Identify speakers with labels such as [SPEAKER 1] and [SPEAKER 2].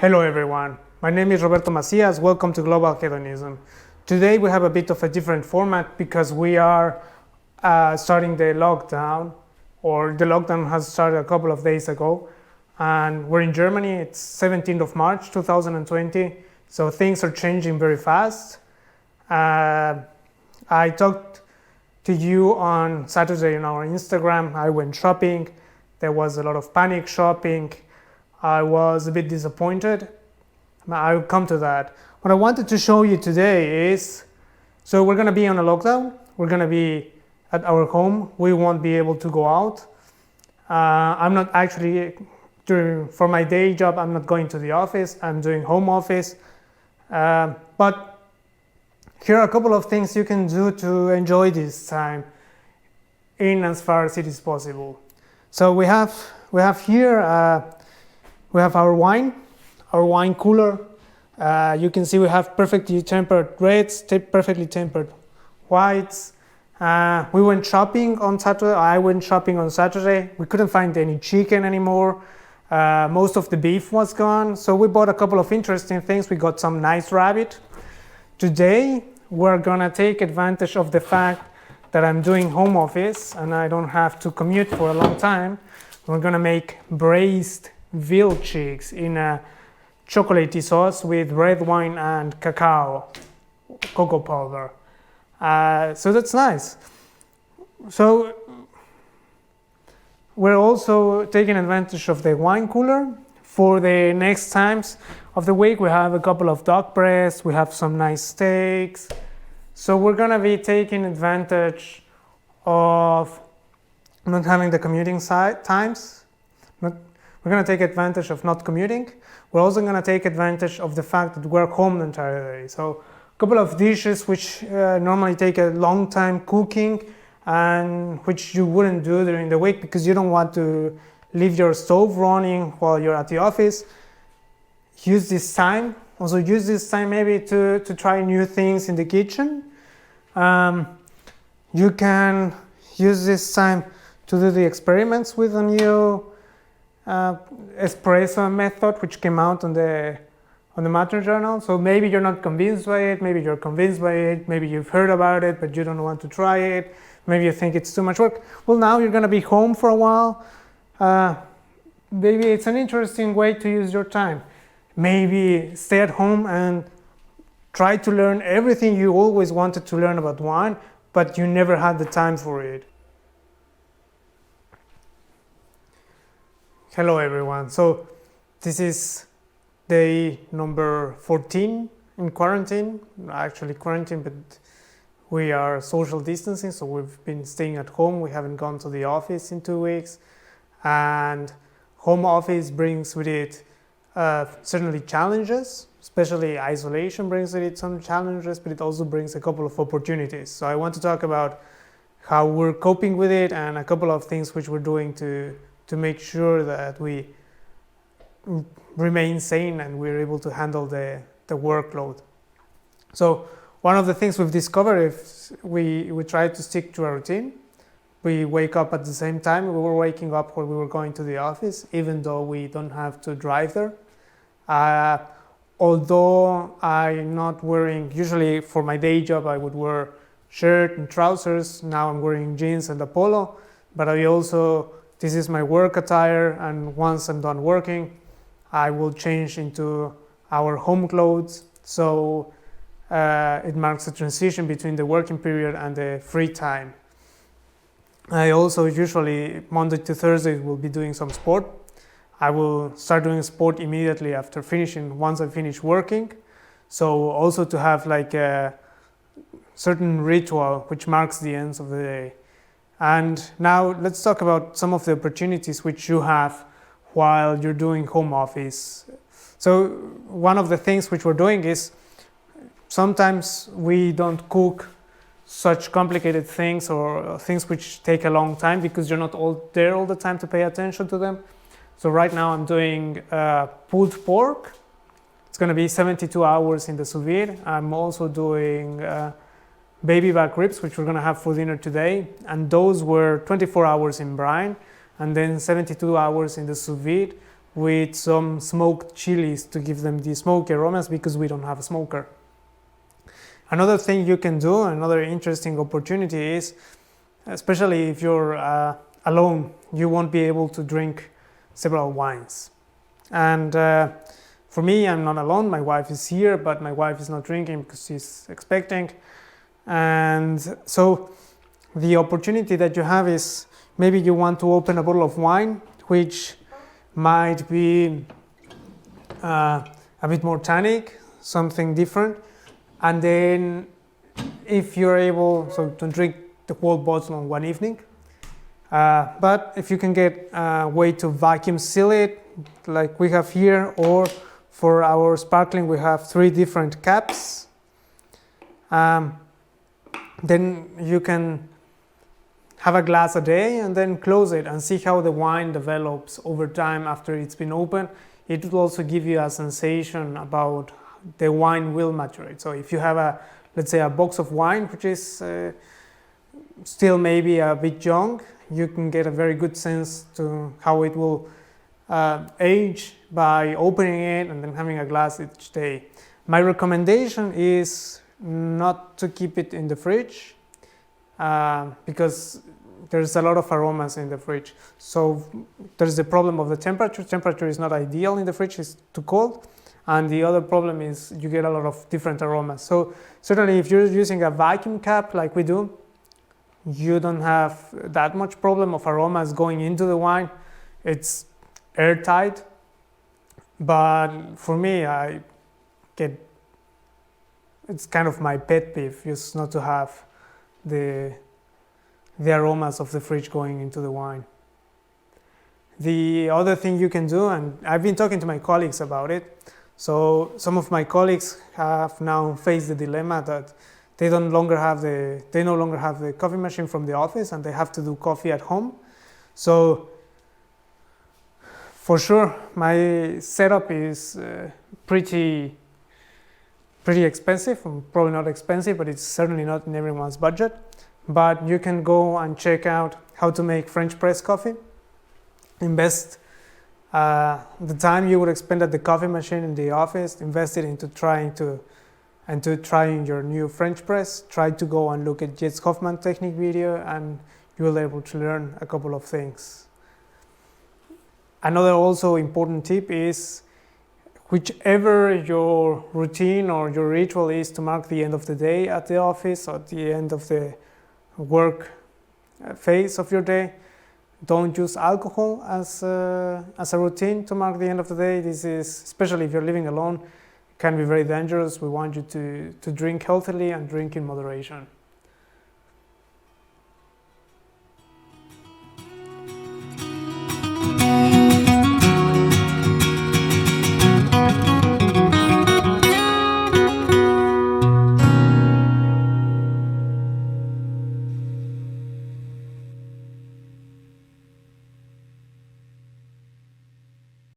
[SPEAKER 1] Hello everyone, my name is Roberto Macias, welcome to Global Hedonism. Today we have a bit of a different format because we are starting the lockdown, or the lockdown has started a couple of days ago, and we're in Germany. It's 17th of March 2020, so things are changing very fast. I talked to you on Saturday on our Instagram. I went shopping, there was a lot of panic shopping. I was a bit disappointed. I'll come to that. What I wanted to show you today is, so we're going to be on a lockdown. We're going to be at our home. We won't be able to go out. I'm not actually, for my day job, I'm not going to the office. I'm doing home office. But here are a couple of things you can do to enjoy this time in as far as it is possible. So we have here, we have our wine cooler. You can see we have perfectly tempered reds, perfectly tempered whites. We went shopping on Saturday. I went shopping on Saturday. We couldn't find any chicken anymore. Most of the beef was gone. So we bought a couple of interesting things. We got some nice rabbit. Today, we're gonna take advantage of the fact that I'm doing home office and I don't have to commute for a long time. We're gonna make braised veal cheeks in a chocolatey sauce with red wine and cocoa powder. So that's nice. So we're also taking advantage of the wine cooler. For the next times of the week, we have a couple of duck breasts, we have some nice steaks. So we're gonna be taking advantage of not having the commuting times. We're going to take advantage of not commuting. We're also going to take advantage of the fact that we're home the entire day. So a couple of dishes which normally take a long time cooking and which you wouldn't do during the week because you don't want to leave your stove running while you're at the office. Use this time. Also use this time maybe to try new things in the kitchen. You can use this time to do the experiments with a new espresso method which came out on the Matter Journal. So maybe you're not convinced by it, maybe you're convinced by it, maybe you've heard about it but you don't want to try it, maybe you think it's too much work. Well, now you're going to be home for a while. Maybe it's an interesting way to use your time. Maybe stay at home and try to learn everything you always wanted to learn about wine but you never had the time for it. Hello everyone. So this is day number 14 in quarantine. Actually quarantine, but we are social distancing, so we've been staying at home. We haven't gone to the office in 2 weeks. And home office brings with it certainly challenges, especially isolation brings with it some challenges, but it also brings a couple of opportunities. So I want to talk about how we're coping with it and a couple of things which we're doing to make sure that we remain sane and we're able to handle the workload. So one of the things we've discovered is we try to stick to a routine. We wake up at the same time. We were waking up when we were going to the office, even though we don't have to drive there. Although I'm not wearing, usually for my day job I would wear shirt and trousers. Now I'm wearing jeans and a polo, but this is my work attire, and once I'm done working, I will change into our home clothes. So it marks a transition between the working period and the free time. I also usually Monday to Thursday will be doing some sport. I will start doing sport immediately after once I finish working. So also to have like a certain ritual which marks the ends of the day. And now let's talk about some of the opportunities which you have while you're doing home office. So one of the things which we're doing is sometimes we don't cook such complicated things or things which take a long time because you're not all there all the time to pay attention to them. So right now I'm doing pulled pork. It's going to be 72 hours in the sous vide. I'm also doing baby back ribs, which we're going to have for dinner today, and those were 24 hours in brine and then 72 hours in the sous vide with some smoked chilies to give them the smoky aromas because we don't have a smoker. Another thing you can do, another interesting opportunity is, especially if you're alone, you won't be able to drink several wines. And for me, I'm not alone. My wife is here, but my wife is not drinking because she's expecting. And so the opportunity that you have is maybe you want to open a bottle of wine, which might be a bit more tannic, something different. And then if you're able to drink the whole bottle in one evening, but if you can get a way to vacuum seal it, like we have here, or for our sparkling we have 3 different caps, then you can have a glass a day and then close it and see how the wine develops over time after it's been opened. It will also give you a sensation about the wine will maturate. So if you have let's say a box of wine which is still maybe a bit young, you can get a very good sense to how it will age by opening it and then having a glass each day. My recommendation is not to keep it in the fridge because there's a lot of aromas in the fridge. So there's the problem of the temperature. Temperature is not ideal in the fridge, it's too cold. And the other problem is you get a lot of different aromas. So certainly if you're using a vacuum cap like we do, you don't have that much problem of aromas going into the wine. It's airtight. But for me, it's kind of my pet peeve, just not to have the aromas of the fridge going into the wine. The other thing you can do, and I've been talking to my colleagues about it, so some of my colleagues have now faced the dilemma that they no longer have the coffee machine from the office and they have to do coffee at home. So for sure, my setup is pretty expensive. Probably not expensive, but it's certainly not in everyone's budget. But you can go and check out how to make French press coffee. Invest the time you would spend at the coffee machine in the office, invest it into trying your new French press. Try to go and look at Jets Hoffman technique video and you will be able to learn a couple of things. Another also important tip is whichever your routine or your ritual is to mark the end of the day at the office or the end of the work phase of your day, don't use alcohol as a routine to mark the end of the day. This is, especially if you're living alone, can be very dangerous. We want you to drink healthily and drink in moderation.